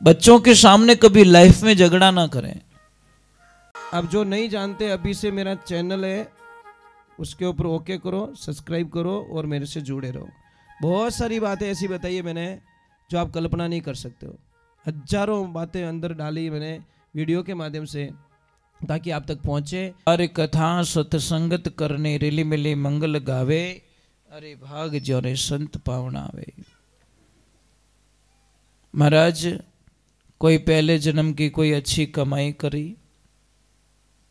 बच्चों के सामने कभी लाइफ में झगड़ा ना करें। अब जो नहीं जानते, अभी से मेरा चैनल है, उसके ऊपर ओके करो, सब्सक्राइब करो और मेरे से जुड़े रहो। बहुत सारी बातें ऐसी बताई है मैंने जो आप कल्पना नहीं कर सकते हो। हजारों बातें अंदर डाली मैंने वीडियो के माध्यम से, ताकि आप तक पहुंचे। अरे कथा सत्संगत करने, रिली मिली मंगल गावे, अरे भाग जोरे संत पावनावे। महाराज, कोई पहले जन्म की कोई अच्छी कमाई करी,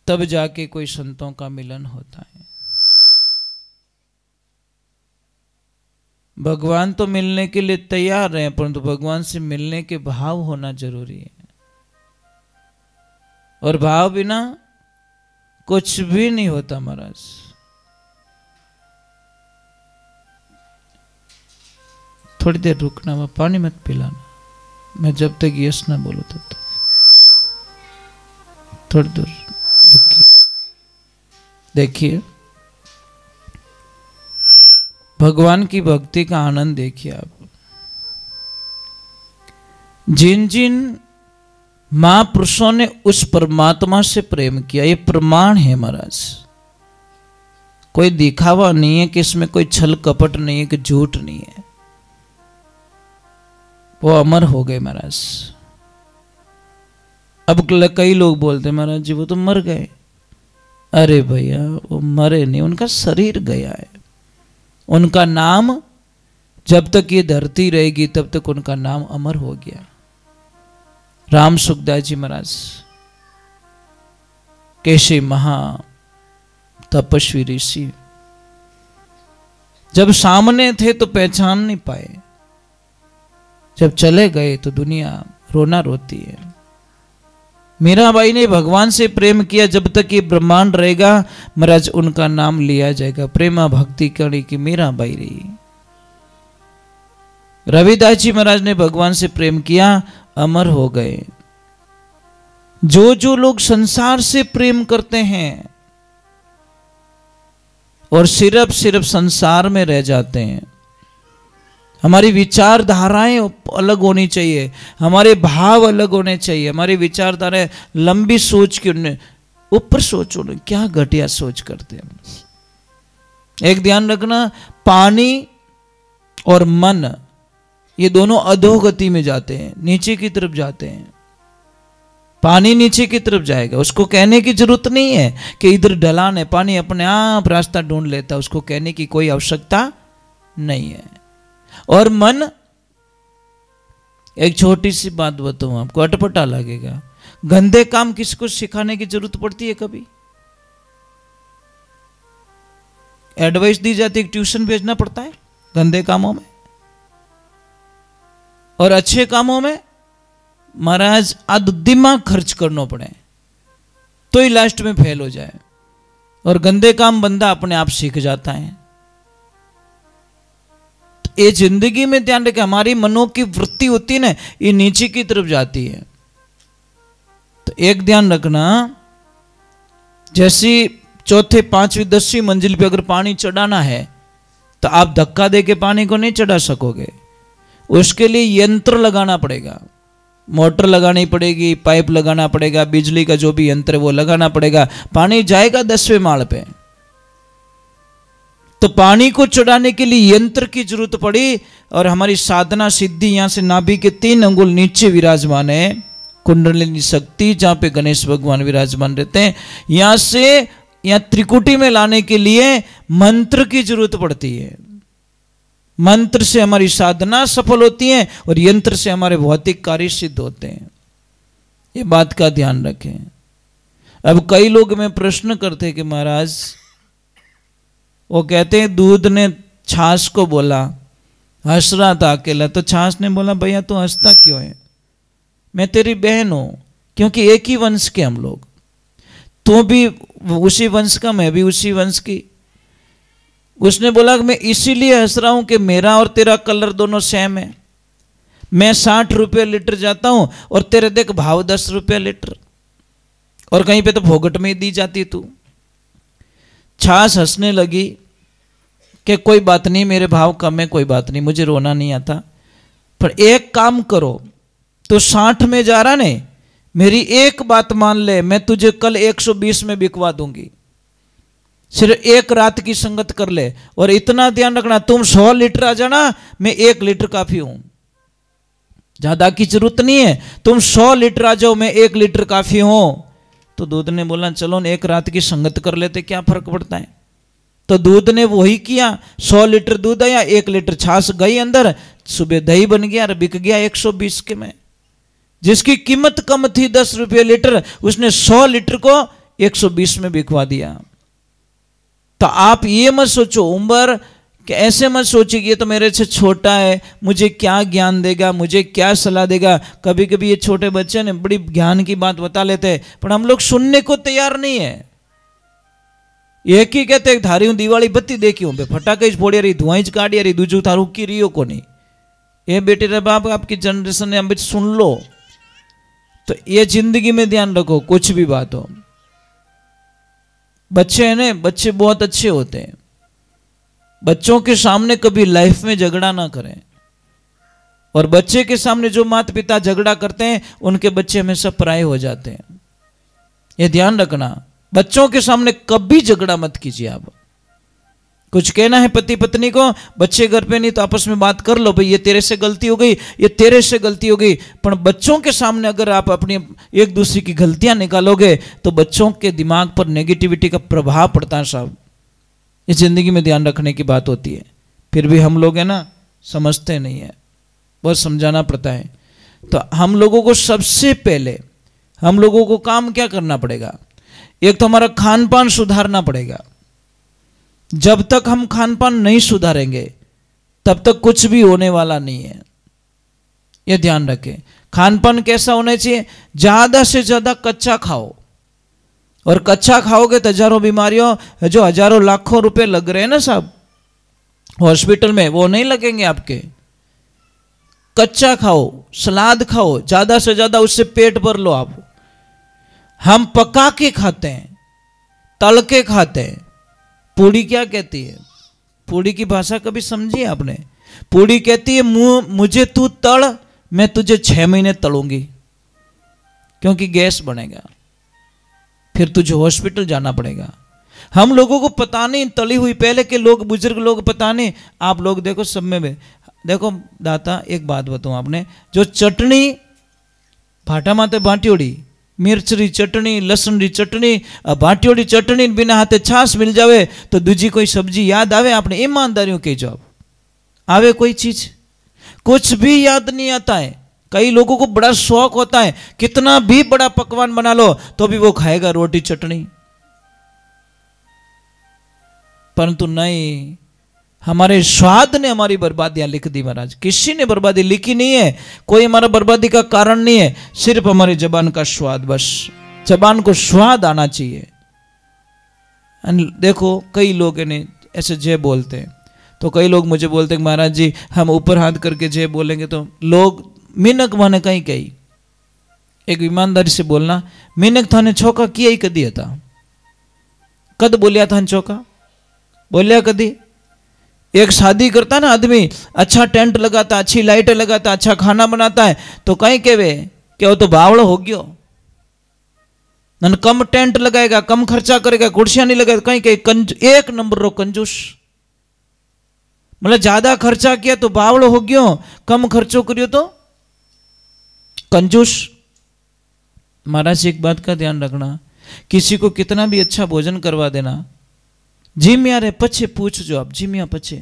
तब जाके कोई संतों का मिलन होता है। भगवान तो मिलने के लिए तैयार हैं, परंतु भगवान से मिलने के भाव होना जरूरी है। और भाव बिना कुछ भी नहीं होता महाराज। थोड़ी देर रुकना, वह पानी मत पिलाना, मैं जब तक यस ना बोलूं तब तक। थोड़ी देर रुकिए, देखिए भगवान की भक्ति का आनंद देखिए आप। जिन जिन महापुरुषों ने उस परमात्मा से प्रेम किया, ये प्रमाण है महाराज। कोई दिखावा नहीं है कि इसमें कोई छल कपट नहीं है, कि झूठ नहीं है। वो अमर हो गए महाराज। अब कई लोग बोलते हैं महाराज जी वो तो मर गए। अरे भैया, वो मरे नहीं, उनका शरीर गया है। उनका नाम जब तक ये धरती रहेगी तब तक उनका नाम अमर हो गया। राम सुखदास जी महाराज कैसे महा तपस्वी ऋषि, जब सामने थे तो पहचान नहीं पाए, जब चले गए तो दुनिया रोना रोती है। मीराबाई ने भगवान से प्रेम किया, जब तक ये ब्रह्मांड रहेगा महाराज उनका नाम लिया जाएगा। प्रेमा भक्ति करने की मीराबाई रही। रविदास जी महाराज ने भगवान से प्रेम किया, अमर हो गए। जो जो लोग संसार से प्रेम करते हैं और सिर्फ संसार में रह जाते हैं, हमारी विचारधाराएं अलग होनी चाहिए, हमारे भाव अलग होने चाहिए। हमारी विचारधाराएं लंबी सोच की, उन्हें ऊपर सोचो, क्या घटिया सोच करते हैं। एक ध्यान रखना, पानी और मन ये दोनों अधोगति में जाते हैं, नीचे की तरफ जाते हैं। पानी नीचे की तरफ जाएगा, उसको कहने की जरूरत नहीं है कि इधर ढलान है। पानी अपने आप रास्ता ढूंढ लेता, उसको कहने की कोई आवश्यकता नहीं है। और मन, एक छोटी सी बात बताऊं आपको, अटपटा लगेगा, गंदे काम किसको सिखाने की जरूरत पड़ती है? कभी एडवाइस दी जाती है, ट्यूशन भेजना पड़ता है गंदे कामों में। और अच्छे कामों में महाराज आध दिमाग खर्च करना पड़े तो ही लास्ट में फेल हो जाए। और गंदे काम बंदा अपने आप सीख जाता है। ये जिंदगी में ध्यान रखें, हमारी मनों की वृत्ति होती है ना, ये नीचे की तरफ जाती है। तो एक ध्यान रखना, जैसी चौथे 5वीं 10वीं मंजिल पे अगर पानी चढ़ाना है तो आप धक्का दे के पानी को नहीं चढ़ा सकोगे। उसके लिए यंत्र लगाना पड़ेगा, मोटर लगानी पड़ेगी, पाइप लगाना पड़ेगा, बिजली का जो भी यंत्र है वो लगाना पड़ेगा। पानी जाएगा 10वें माड़ पे, तो पानी को चढ़ाने के लिए यंत्र की जरूरत पड़ी। और हमारी साधना सिद्धि यहां से नाभि के 3 अंगुल नीचे विराजमान है, कुंडलिनी शक्ति जहां पे गणेश भगवान विराजमान रहते हैं। यहां से यहां त्रिकुटी में लाने के लिए मंत्र की जरूरत पड़ती है। मंत्र से हमारी साधना सफल होती है और यंत्र से हमारे भौतिक कार्य सिद्ध होते हैं। ये बात का ध्यान रखें। अब कई लोग में प्रश्न करते हैं कि महाराज, वो कहते हैं दूध ने छाछ को बोला, हंस रहा था अकेला, तो छाछ ने बोला भैया तू हंसता क्यों है, मैं तेरी बहन हूं, क्योंकि एक ही वंश के हम लोग, तू भी उसी वंश का, मैं भी उसी वंश की। उसने बोला कि मैं इसीलिए हंस रहा हूं कि मेरा और तेरा कलर दोनों सेम है। मैं 60 रुपये लीटर जाता हूं और तेरे देख भाव 10 रुपये लीटर, और कहीं पे तो फोगट में दी जाती तू। छाछ हंसने लगी कि कोई बात नहीं, मेरे भाव कम है, कोई बात नहीं, मुझे रोना नहीं आता, पर एक काम करो, तो 60 में जा रहा ने, मेरी एक बात मान ले, मैं तुझे कल 120 में बिकवा दूंगी, सिर्फ एक रात की संगत कर ले। और इतना ध्यान रखना, तुम 100 लीटर आ जाना, मैं 1 लीटर काफी हूं, ज्यादा की जरूरत नहीं है। तुम 100 लीटर आ जाओ, मैं 1 लीटर काफी हूं। तो दूध ने बोला चलो न एक रात की संगत कर लेते, क्या फर्क पड़ता है। तो दूध ने वही किया, 100 लीटर दूध आया, 1 लीटर छाछ गई अंदर, सुबह दही बन गया और बिक गया 120 के में। जिसकी कीमत कम थी 10 रुपये लीटर, उसने 100 लीटर को 120 में बिकवा दिया। तो आप ये मत सोचो उम्र कि ऐसे मत सोचिए कि ये तो मेरे से छोटा है, मुझे क्या ज्ञान देगा, मुझे क्या सलाह देगा। कभी कभी ये छोटे बच्चे ने बड़ी ज्ञान की बात बता लेते हैं, पर हम लोग सुनने को तैयार नहीं है। एक ही कहते थारी हूं दिवाली बत्ती देखी हूं, फटाके फोड़ी रही, धुआं काढ़ी रही, दूजू थारू की रियो को नहीं। ये बेटे रे बाप, आपकी जनरेशन ने हम सुन लो। तो ये जिंदगी में ध्यान रखो, कुछ भी बात हो। बच्चे हैं ना, बच्चे बहुत अच्छे होते हैं। बच्चों के सामने कभी लाइफ में झगड़ा ना करें, और बच्चे के सामने जो माता पिता झगड़ा करते हैं उनके बच्चे हमेशा पराये हो जाते हैं। ये ध्यान रखना, बच्चों के सामने कभी झगड़ा मत कीजिए। आप कुछ कहना है पति पत्नी को, बच्चे घर पे नहीं तो आपस में बात कर लो, भाई ये तेरे से गलती हो गई, ये तेरे से गलती हो गई। पर बच्चों के सामने अगर आप अपनी एक दूसरे की गलतियां निकालोगे तो बच्चों के दिमाग पर नेगेटिविटी का प्रभाव पड़ता है साहब। इस जिंदगी में ध्यान रखने की बात होती है। फिर भी हम लोग है ना समझते नहीं है, बहुत समझाना पड़ता है। तो हम लोगों को सबसे पहले हम लोगों को काम क्या करना पड़ेगा, एक तो हमारा खान पान सुधारना पड़ेगा। जब तक हम खान पान नहीं सुधारेंगे तब तक कुछ भी होने वाला नहीं है। यह ध्यान रखें। खान पान कैसा होना चाहिए, ज्यादा से ज्यादा कच्चा खाओ, और कच्चा खाओगे तो हजारों बीमारियों, जो हजारों लाखों रुपए लग रहे हैं ना साहब हॉस्पिटल में, वो नहीं लगेंगे आपके। कच्चा खाओ, सलाद खाओ, ज्यादा से ज्यादा उससे पेट भर लो आप। हम पका के खाते हैं, तल के खाते हैं। पूड़ी क्या कहती है, पूड़ी की भाषा कभी समझी आपने? पूड़ी कहती है मुझे तू तल, मैं तुझे 6 महीने तलूंगी, क्योंकि गैस बनेगा, फिर तुझे हॉस्पिटल जाना पड़ेगा। हम लोगों को पता नहीं, तली हुई पहले के लोग, बुजुर्ग लोग पता नहीं। आप लोग देखो सब में देखो दाता, एक बात बताऊं आपने, जो चटनी भाटा माते बाटियोड़ी, मिर्च री चटनी, लसन री चटनी, बाटियोड़ी चटनी बिना हाथे छाछ मिल जावे तो दूजी कोई सब्जी याद आवे? आपने ईमानदारियों के जवाब आवे? कोई चीज कुछ भी याद नहीं आता है। कई लोगों को बड़ा शौक होता है, कितना भी बड़ा पकवान बना लो तो भी वो खाएगा रोटी चटनी, परंतु नहीं, हमारे स्वाद ने हमारी बर्बादियां लिख दी महाराज। किसी ने बर्बादी लिखी नहीं है, कोई हमारा बर्बादी का कारण नहीं है, सिर्फ हमारी जबान का स्वाद। बस जबान को स्वाद आना चाहिए। देखो कई लोग ने ऐसे जय बोलते हैं, तो कई लोग मुझे बोलते हैं महाराज जी हम ऊपर हाथ करके जय बोलेंगे तो लोग मिनक माने कहीं कहीं। एक ईमानदारी से बोलना, मिनक थाने चौका किया ही कदी था? कद बोलिया था चौका? बोलिया कदी? एक शादी करता ना आदमी, अच्छा टेंट लगाता, अच्छी लाइटें लगाता, अच्छा खाना बनाता है, तो कहीं कहवे कि वो तो बावड़ो हो गयो, नन कम टेंट लगाएगा, कम खर्चा करेगा, कुर्सियां नहीं लगाएगा, कहीं कहीं एक नंबर रो कंजूस। मतलब ज्यादा खर्चा किया तो बावड़ो हो गयो, कम खर्चो करियो तो कंजूस। महाराज एक बात का ध्यान रखना, किसी को कितना भी अच्छा भोजन करवा देना, जिमिया रे पछे पूछ जो आप, जिमिया पछे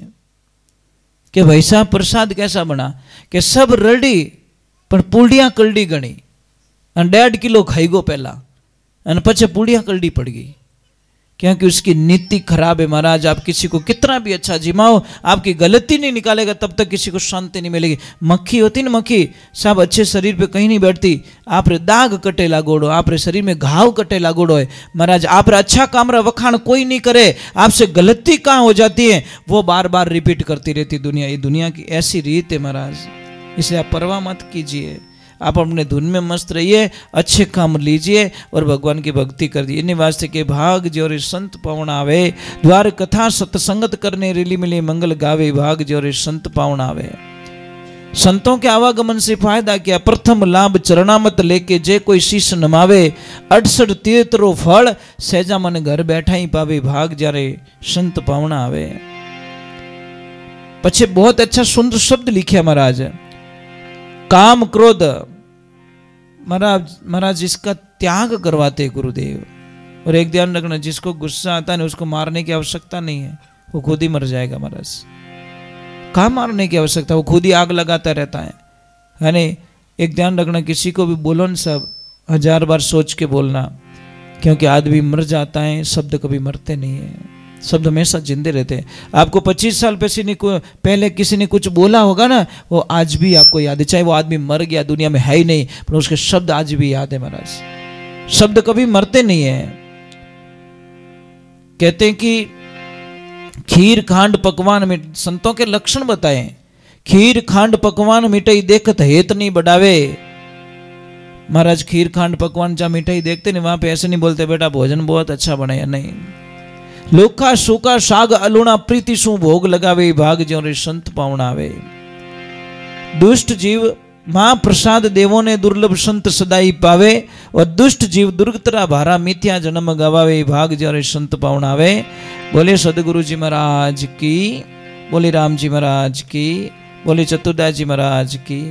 कि भाई साहब प्रसाद कैसा बना, कि सब रेडी पर पूड़ियां कलडी गणी, 1.5 किलो खाई गो पहला, और पछे पूड़ियां कलडी पड़ गई, क्योंकि उसकी नीति खराब है। महाराज आप किसी को कितना भी अच्छा जिमाओ, आपकी गलती नहीं निकालेगा तब तक किसी को शांति नहीं मिलेगी। मक्खी होती ना, मक्खी साहब अच्छे शरीर पे कहीं नहीं बैठती, आप रे दाग कटे लागोड़ो, आप रे शरीर में घाव कटे लागोड़ो है। महाराज आप रे अच्छा काम रा वखाण कोई नहीं करे, आपसे गलती कहाँ हो जाती है वो बार बार रिपीट करती रहती दुनिया। ये दुनिया की ऐसी रीत है महाराज, इसे आप परवाह मत कीजिए, आप अपने धुन में मस्त रहिए, अच्छे काम लीजिए और भगवान की भक्ति कर दिए। इन वास्ते के भाग जो रे संत पावन आवे, द्वार कथा सत्संगत करने रिली मिली मंगल गावे, भाग जो रे संत पावन आवे। संतों के आवागमन से फायदा क्या? प्रथम लाभ चरणामत लेके जे कोई शीश नमावे 68 तीर्थरो फल सहजा मन घर बैठा ही पावे भाग जारे संत पावना आवे। पछे बहुत अच्छा सुंदर शब्द लिखे महाराज, काम क्रोध महाराज इसका त्याग करवाते गुरुदेव। और एक ध्यान रखना, जिसको गुस्सा आता है ना उसको मारने की आवश्यकता नहीं है, वो खुद ही मर जाएगा महाराज। कहाँ मारने की आवश्यकता, वो खुद ही आग लगाता रहता है नहीं। एक ध्यान रखना, किसी को भी बोलो न सब 1000 बार सोच के बोलना, क्योंकि आदमी मर जाता है, शब्द कभी मरते नहीं है, शब्द हमेशा जिंदे रहते हैं। आपको 25 साल पहले किसी ने कुछ बोला होगा ना, वो आज भी आपको याद है, चाहे वो आदमी मर गया दुनिया में है ही नहीं, पर उसके शब्द आज भी याद है महाराज। शब्द कभी मरते नहीं है। कहते हैं कि खीर खांड पकवान में संतों के लक्षण बताए, खीर खांड पकवान मिठाई देखत हेत नहीं बढ़ावे। महाराज खीर खांड पकवान जहाँ मिठाई देखते नहीं, वहां पे ऐसे नहीं बोलते बेटा भोजन बहुत अच्छा बने या नहीं। लोखा सूखा साग अलूणा प्रीति सु भोग लगावे भाग ज्यों रे संत पावना आवे। दुष्ट जीव मां प्रसाद देवों ने दुर्लभ संत सदाई पावे, और दुष्ट जीव दुर्गतरा भारा मिथ्या जन्म गवावे भाग ज्यों रे संत पावना आवे। बोले सदगुरु जी महाराज की, बोले राम जी महाराज की, बोले चतुर्दास जी महाराज की।